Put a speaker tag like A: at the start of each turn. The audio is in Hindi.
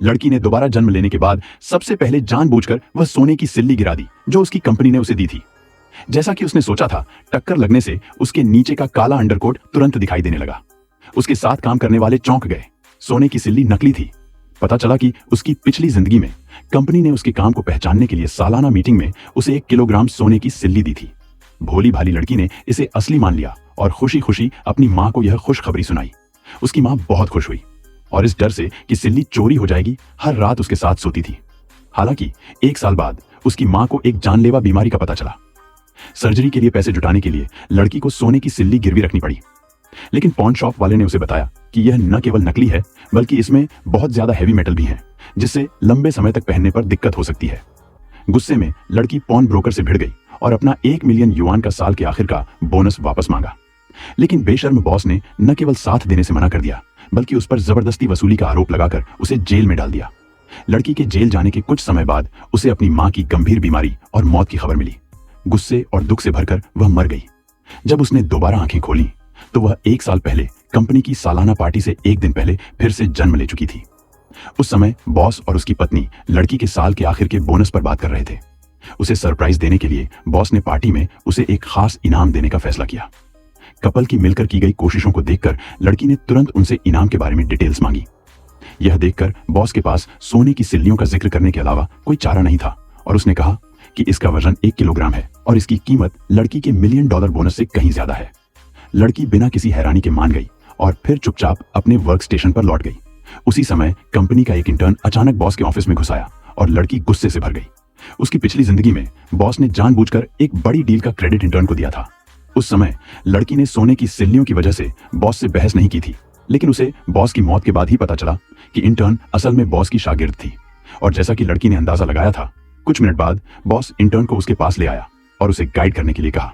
A: लड़की ने दोबारा जन्म लेने के बाद सबसे पहले जानबूझकर वह सोने की सिल्ली गिरा दी जो उसकी कंपनी ने उसे दी थी। जैसा कि उसने सोचा था, टक्कर लगने से उसके नीचे का काला अंडरकोट तुरंत दिखाई देने लगा। उसके साथ काम करने वाले चौंक गए। सोने की सिल्ली नकली थी। पता चला कि उसकी पिछली जिंदगी में कंपनी ने उसके काम को पहचानने के लिए सालाना मीटिंग में उसे 1 किलोग्राम सोने की सिल्ली दी थी। भोली भाली लड़की ने इसे असली मान लिया और खुशी खुशी अपनी माँ को यह खुशखबरी सुनाई। उसकी माँ बहुत खुश हुई और इस डर से कि सिल्ली चोरी हो जाएगी हर रात उसके साथ सोती थी। हालांकि 1 साल बाद उसकी माँ को एक जानलेवा बीमारी का पता चला। सर्जरी के लिए पैसे जुटाने के लिए लड़की को सोने की सिल्ली गिरवी रखनी पड़ी। लेकिन पॉन शॉप वाले ने उसे बताया कि यह न केवल नकली है बल्कि इसमें बहुत ज्यादा हैवी मेटल भी है जिससे लंबे समय तक पहनने पर दिक्कत हो सकती है। गुस्से में लड़की पॉन ब्रोकर से भिड़ गई और अपना 1 मिलियन युआन का साल के आखिर का बोनस वापस मांगा। लेकिन बेशर्म बॉस ने न केवल साथ देने से मना कर दिया बल्कि उस पर जबरदस्ती वसूली का आरोप लगाकर उसे जेल में डाल दिया। लड़की के जेल जाने के कुछ समय बाद उसे अपनी मां की गंभीर बीमारी और मौत की खबर मिली। गुस्से और दुख से भरकर वह मर गई। जब उसने दोबारा आंखें खोली तो वह 1 साल पहले कंपनी की सालाना पार्टी से 1 दिन पहले फिर से जन्म ले चुकी थी। उस समय बॉस और उसकी पत्नी लड़की के साल के आखिर के बोनस पर बात कर रहे थे। उसे सरप्राइज देने के लिए बॉस ने पार्टी में उसे एक खास इनाम देने का फैसला किया। कपल की मिलकर की गई कोशिशों को देखकर लड़की ने तुरंत उनसे इनाम के बारे में डिटेल्स मांगी। यह देखकर बॉस के पास सोने की सिल्लियों का जिक्र करने के अलावा कोई चारा नहीं था और उसने कहा कि इसका वजन 1 किलोग्राम है और इसकी कीमत लड़की के $1 मिलियन बोनस से कहीं ज्यादा है। लड़की बिना किसी हैरानी के मान गई और फिर चुपचाप अपने वर्क स्टेशन पर लौट गई। उसी समय कंपनी का एक इंटर्न अचानक बॉस के ऑफिस में घुस आया और लड़की गुस्से से भर गई। उसकी पिछली जिंदगी में बॉस ने जानबूझकर एक बड़ी डील का क्रेडिट इंटर्न को दिया था। उस समय लड़की ने सोने की सिल्लियों की वजह से बॉस से बहस नहीं की थी, लेकिन उसे बॉस की मौत के बाद ही पता चला कि इंटर्न असल में बॉस की शागिर्द थी। और जैसा कि लड़की ने अंदाजा लगाया था, कुछ मिनट बाद बॉस इंटर्न को उसके पास ले आया और उसे गाइड करने के लिए कहा।